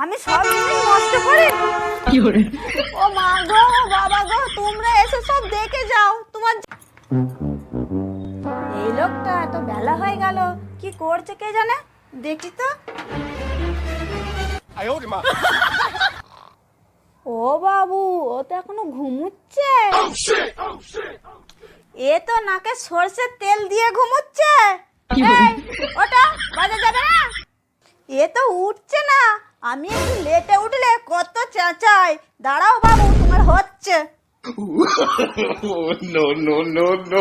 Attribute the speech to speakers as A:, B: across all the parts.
A: আমি সব জিনিস নষ্ট করি। ও মা গো, বাবা গো, তোমরা এসে সব দেখে যাও। তোমার এই লোকটা এত বেলা হয়ে গেল, কি করছে কে জানে, দেখি তো। ও বাবু, ও তো এখনো ঘুমুচ্ছে। এ তো নাকে সরষের তেল দিয়ে ঘুমুচ্ছে। এই, ওটা বাজে যাবে না। এ তো উঠছে না। আমি একটু লেটে উঠলে কত চেঁচাই। দাঁড়াও বাবু, তোমার হচ্ছে।
B: No, no, no, no.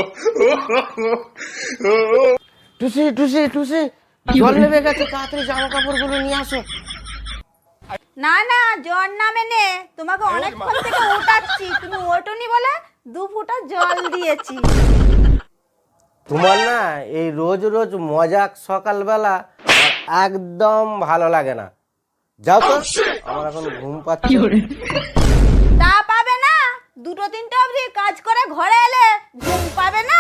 C: টুসি টুসি টুসি, জল নেমে গেছে, তাড়াতাড়ি জামা কাপড়গুলো নিয়ে আসো।
A: না না, জ্বর নামে নে, তোমাকে অনেকক্ষণ থেকে উঠাচ্ছি, তুমি ওঠোনি বলে 2 ফুটা জল দিয়েছি।
C: তোমার না এই রোজ রোজ মজাক সকালবেলা একদম ভালো লাগে না। যাও তো, আমার এখন ঘুম পাচ্ছে।
A: তা পাবে না, 2-3টে অবধি কাজ করে ঘরে এলে ঘুম পাবে না।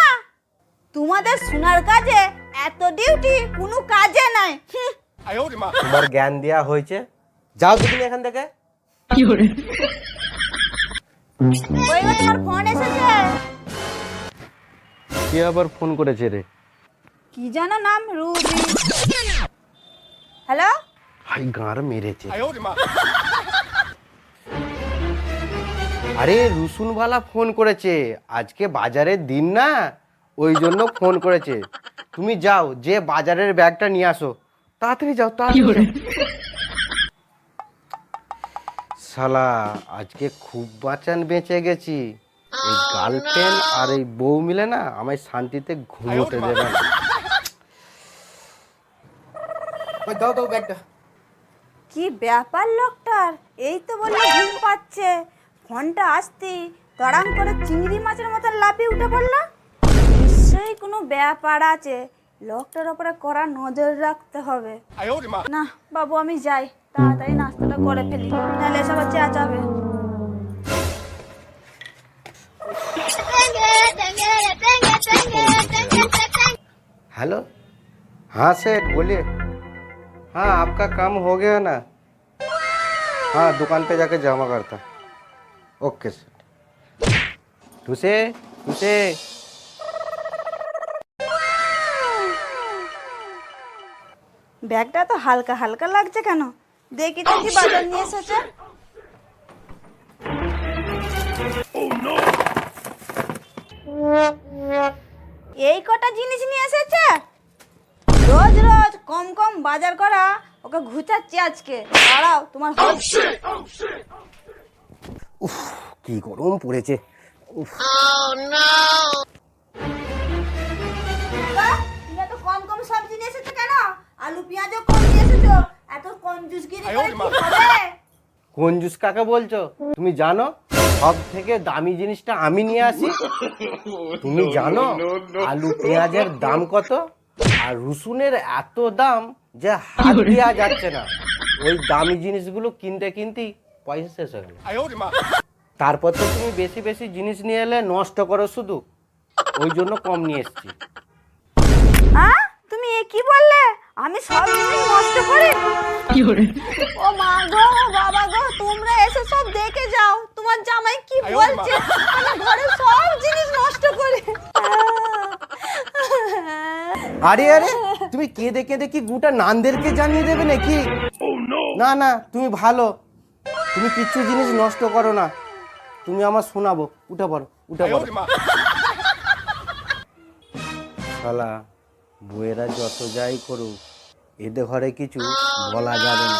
A: তোমাদের সোনার কাজে এত ডিউটি কোনো কাজে নাই।
C: তোমার জ্ঞান দেওয়া হয়েছে, যাও তো তুমি এখান থেকে।
A: ওই গো, তোমার ফোন এসেছে।
C: কে আবার ফোন করেছে রে?
A: কি জানো নাম, রুবি। হ্যালো,
C: হাই গাঁর মেরেছে। আরে রুসুনওয়ালা ফোন করেছে, আজকে বাজারের দিন না, ওই জন্য ফোন করেছে। তুমি যাও, যে বাজারের ব্যাগটা নিয়ে আসো, তাড়াতাড়ি যাও, তাড়াতাড়ি। শালা আজকে খুব বাঁচান বেঁচে গেছি। এই গার্লফ্রেন্ড আর এই বউ মিলে না আমায় শান্তিতে ঘুমোতে দেবে না। ওই দাও দাও ব্যাগটা।
A: কি ব্যাপার লোকটার, এই তো বললো ঘুম পাচ্ছে, ফোনটা আসতেই তড়াং করে চিংড়ি মাছের মতো লাফিয়ে উঠে পড়লো। নিশ্চয়ই কোনো ব্যাপার আছে, লোকটার ওপরে কড়া নজর রাখতে হবে। না বাবু, আমি যাই, তাড়াতাড়ি নাস্তাটা করে ফেলি, নাহলে সবাই চেঁচাবে।
C: हेलो, हाँ सेठ बोलिए। हाँ आपका काम हो गया ना? हाँ दुकान पे जाके जमा करता। ओके सेठ। टूसे टूसे,
A: ব্যাগটা তো হালকা হালকা লাগছে কেন, দেখি তো কি বাজার নিয়ে এসেছে। এই কটা জিনিস নিয়ে এসেছে। রোজ রোজ কম কম বাজার করা ওকে ঘুচাচ্ছে আজকে। দাঁড়াও, তোমার হচ্ছে।
C: উফ কি গরম পড়েছে। উফ
A: বাহ, তুমি এত কম কম সবজি নিয়ে এসেছো কেন? আলু পেঁয়াজও কম নিয়ে এসেছো, এত কঞ্জুসগিরি করে কি হবে?
C: কঞ্জুস কাকে বলছো? তুমি জানো সব থেকে দামি জিনিসটা আমি নিয়ে আসি। তুমি জানো আলু পেঁয়াজের দাম কত? আর রসুনের এত দাম যে হাত দেওয়া যাচ্ছে না। ওই দামি জিনিসগুলো কিনতে কিনতেই পয়সা শেষ হয়ে গেল। তারপর তো তুমি বেশি বেশি জিনিস নিয়ে এলে নষ্ট করো শুধু, ওই জন্য কম নিয়ে এসছি।
A: তুমি এ কি বললে? আমি সব জিনিস নষ্ট করি? ও মা গো, বাবা গো, তোমরা এসে সব দেখে যাও। তোমার জামাই কি বলছে, আমি ঘরে সব জিনিস নষ্ট করি।
C: আরে আরে, তুমি কেঁদে কেঁদে কি গোটা নানদেরকে জানিয়ে দেবে নাকি? না না, তুমি ভালো, তুমি কিচ্ছু জিনিস নষ্ট করো না। তুমি আমার শোনাবো, উঠে পড়ো উঠে পড়ো। শালা বউয়েরা যত যাই করুক, এদের ঘরে কিছু বলা যাবে না।